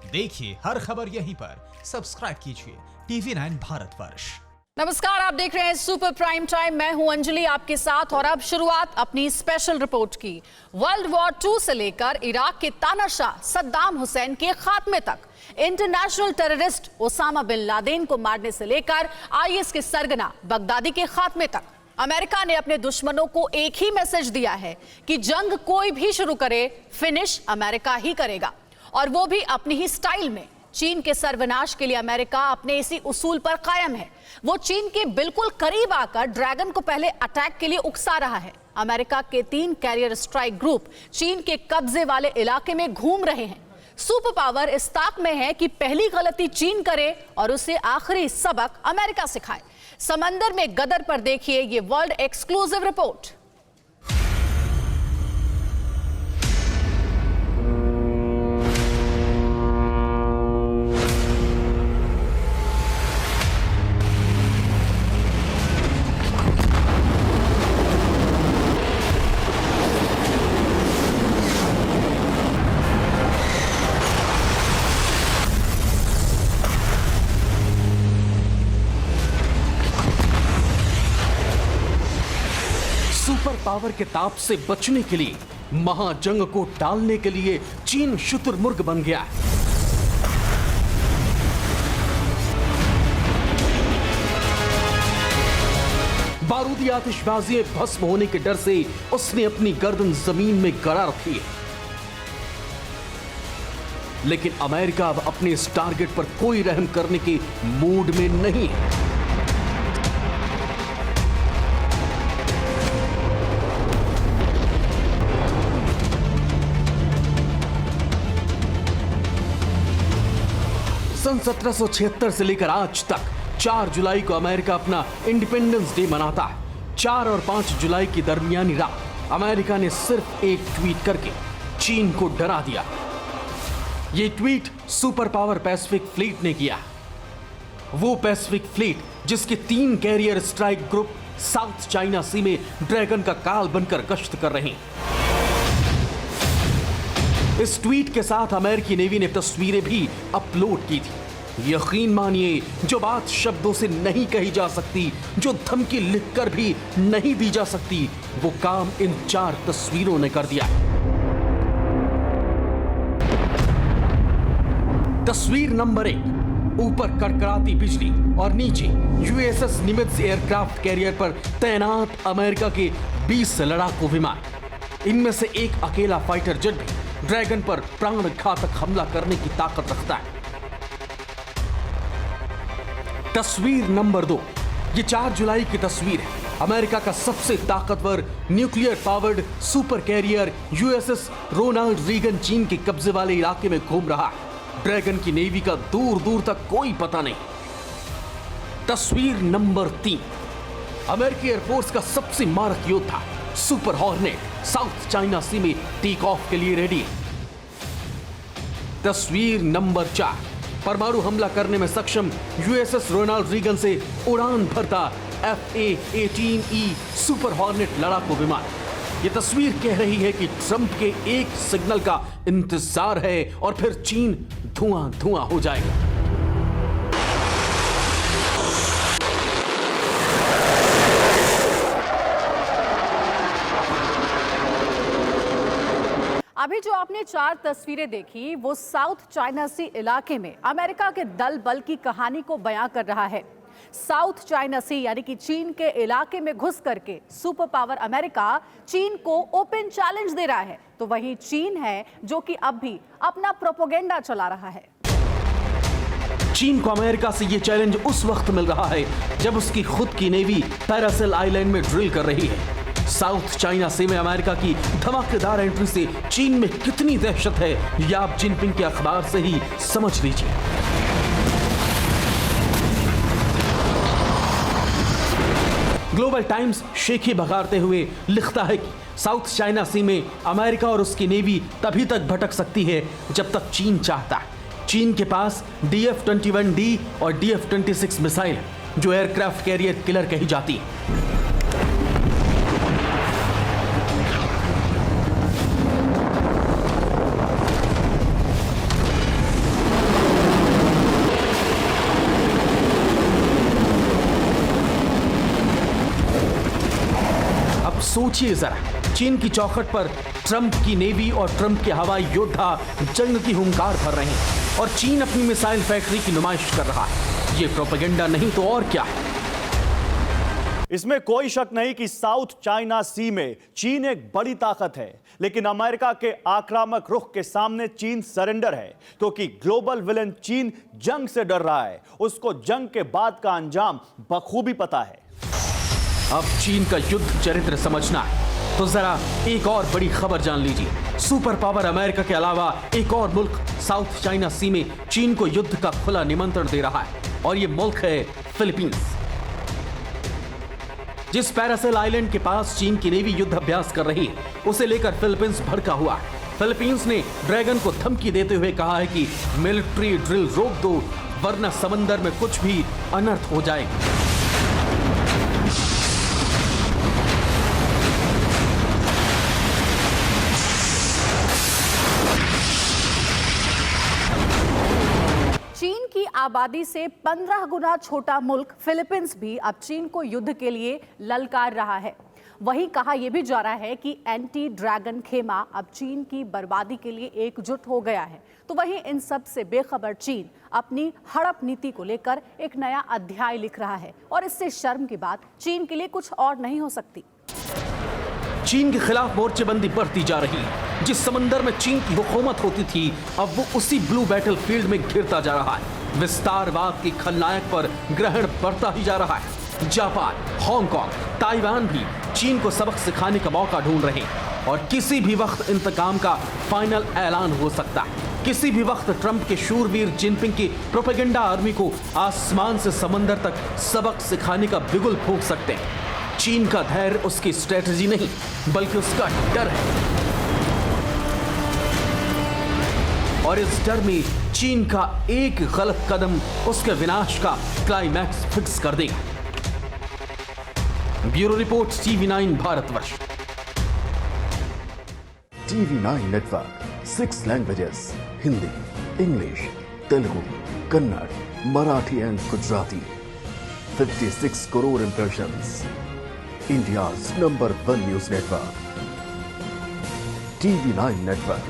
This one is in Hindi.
देखिए हर खबर यहीं पर, सब्सक्राइब कीजिए TV9 भारतवर्ष। नमस्कार, आप देख रहे हैं सुपर प्राइम टाइम। मैं हूं अंजलि आपके साथ और अब शुरुआत अपनी स्पेशल रिपोर्ट की। वर्ल्ड वॉर 2 से लेकर इराक के तानाशाह सद्दाम हुसैन के खात्मे तक, international terrorist Osama bin Laden को मारने से लेकर IS के सरगना बगदादी के खात्मे तक, अमेरिका ने अपने दुश्मनों को एक ही मैसेज दिया है कि जंग कोई भी शुरू करे, फिनिश अमेरिका ही करेगा, और वो भी अपनी ही स्टाइल में। चीन के सर्वनाश के लिए अमेरिका अपने इसी उसूल पर कायम है। वो चीन के बिल्कुल करीब आकर ड्रैगन को पहले अटैक के लिए उकसा रहा है। अमेरिका के 3 कैरियर स्ट्राइक ग्रुप चीन के कब्जे वाले इलाके में घूम रहे हैं। सुपर पावर इस ताक में है कि पहली गलती चीन करे और उसे आखिरी सबक अमेरिका सिखाए। समंदर में गदर पर देखिए ये world exclusive report. Super power के ताप से बचने के लिए, महाजंग को टालने के लिए चीन शुतुरमुर्ग बन गया है। बारूदी आतिशबाजी भस्म होने के डर से उसने अपनी गर्दन जमीन में गड़ा रखी है। लेकिन अमेरिका अब अपने इस टारगेट पर कोई रहम करने के मूड में नहीं है। सन 1776 से लेकर आज तक 4 जुलाई को अमेरिका अपना इंडिपेंडेंस डे मनाता है। 4 और 5 जुलाई की दरमियानी रात अमेरिका ने सिर्फ एक ट्वीट करके चीन को डरा दिया। ये tweet super power Pacific fleet ने किया। वो पैसिफिक फ्लीट जिसके 3 carrier strike group South China Sea में ड्रैगन का काल बनकर गश्त कर रहे हैं। इस ट्वीट के साथ अमेरिकी नेवी ने तस्वीरें भी अपलोड की थी। यकीन मानिए, जो बात शब्दों से नहीं कही जा सकती, जो धमकी लिखकर भी नहीं दी जा सकती, वो काम इन 4 तस्वीरों ने कर दिया। तस्वीर नंबर 1, ऊपर कड़कड़ाती बिजली और नीचे USS निमित्ज एयरक्राफ्ट कैरियर पर तैनात अमेरिका के 20 लड़ाकू विमान। इनमें से एक अकेला फाइटर जेट भी ड्रैगन पर प्राण घातक हमला करने की ताकत रखता है। तस्वीर नंबर 2, ये 4 जुलाई की तस्वीर है। अमेरिका का सबसे ताकतवर nuclear powered super carrier USS Ronald Reagan चीन के कब्जे वाले इलाके में घूम रहा है। ड्रैगन की नेवी का दूर दूर तक कोई पता नहीं। तस्वीर नंबर 3, अमेरिकी एयरफोर्स का सबसे मारक योद्धा super hornet south China Sea में टेक ऑफ के लिए रेडी है। तस्वीर नंबर 4, परमाणु हमला करने में सक्षम USS रोनाल्ड रीगन से उड़ान भरता FA-18E सुपर हॉर्नेट लड़ाकू विमान। यह तस्वीर कह रही है कि ट्रंप के एक सिग्नल का इंतजार है और फिर चीन धुआं धुआं हो जाएगा। अभी जो आपने 4 तस्वीरें देखी, वो साउथ चाइना सी इलाके में अमेरिका के दल बल की कहानी को बयां कर रहा है। साउथ चाइना सी यानी कि चीन के इलाके में घुस करके सुपर पावर अमेरिका चीन को ओपन चैलेंज दे रहा है, तो वहीं चीन है जो कि अब भी अपना प्रोपेगेंडा चला रहा है। चीन को अमेरिका से यह चैलेंज उस वक्त मिल रहा है जब उसकी खुद की नेवी पैरासेल आइलैंड में ड्रिल कर रही है। साउथ चाइना सी में अमेरिका की धमाकेदार एंट्री से चीन में कितनी दहशत है, यह आप जिनपिंग के अखबार से ही समझ लीजिए। ग्लोबल टाइम्स शेखी बघारते हुए लिखता है कि साउथ चाइना सी में अमेरिका और उसकी नेवी तभी तक भटक सकती है जब तक चीन चाहता है। चीन के पास DF-21D और DF-26 मिसाइल जो एयरक्राफ्ट कैरियर किलर कही जाती है। सोचिए जरा, चीन की चौखट पर ट्रंप की नेवी और ट्रंप के हवाई योद्धा जंग की हुंकार भर रहे हैं और चीन अपनी मिसाइल फैक्ट्री की नुमाइश कर रहा है। ये प्रोपेगेंडा नहीं तो और क्या है? इसमें कोई शक नहीं कि साउथ चाइना सी में चीन एक बड़ी ताकत है, लेकिन अमेरिका के आक्रामक रुख के सामने चीन सरेंडर है, क्योंकि ग्लोबल विलन चीन जंग से डर रहा है। उसको जंग के बाद का अंजाम बखूबी पता है। अब चीन का युद्ध चरित्र समझना है तो जरा एक और बड़ी खबर जान लीजिए। सुपर पावर अमेरिका के अलावा एक और मुल्क साउथ चाइना सी में चीन को युद्ध का खुला निमंत्रण दे रहा है और यह मुल्क है फिलीपींस। जिस पैरासेल आइलैंड के पास चीन की नेवी युद्ध अभ्यास कर रही है, उसे लेकर फिलीपींस भड़का हुआ है। फिलीपींस ने ड्रैगन को धमकी देते हुए कहा है कि मिलिट्री ड्रिल रोक दो, वरना समंदर में कुछ भी अनर्थ हो जाएगा। चीन की आबादी से 15 गुना छोटा मुल्क फिलीपींस भी अब चीन को युद्ध के लिए ललकार रहा है। वहीं कहा यह भी जा रहा है कि एंटी ड्रैगन खेमा अब चीन की बर्बादी के लिए एकजुट हो गया है। तो वहीं इन सब से बेखबर चीन अपनी हड़प नीति को लेकर एक नया अध्याय लिख रहा है और इससे शर्म की बात चीन के लिए कुछ और नहीं हो सकती। चीन के खिलाफ मोर्चेबंदी बढ़ती जा रही है। जिस समंदर में चीन की हुकूमत होती थी, अब वो उसी ब्लू बैटलफील्ड में घिरता जा रहा है। विस्तारवाद के खलनायक पर ग्रहण बढ़ता ही जा रहा है। जापान, हांगकांग, ताइवान भी चीन को सबक सिखाने का मौका ढूंढ रहे हैं और किसी भी वक्त इंतकाम का फाइनल ऐलान हो सकता है। किसी भी वक्त ट्रंप के शूरवीर जिनपिंग की प्रोपेगेंडा आर्मी को आसमान से समंदर तक सबक सिखाने का बिगुल फूंक सकते हैं। चीन का धैर्य उसकी स्ट्रेटजी नहीं, बल्कि उसका डर है और इस डर में चीन का एक गलत कदम उसके विनाश का क्लाइमैक्स फिक्स कर देगा। Bureau report TV9 Bharatvarsh. TV9 network 6 languages, Hindi, English, Telugu, Kannada, Marathi and Gujarati. 56 crore impressions. India's #1 news network. TV9 network.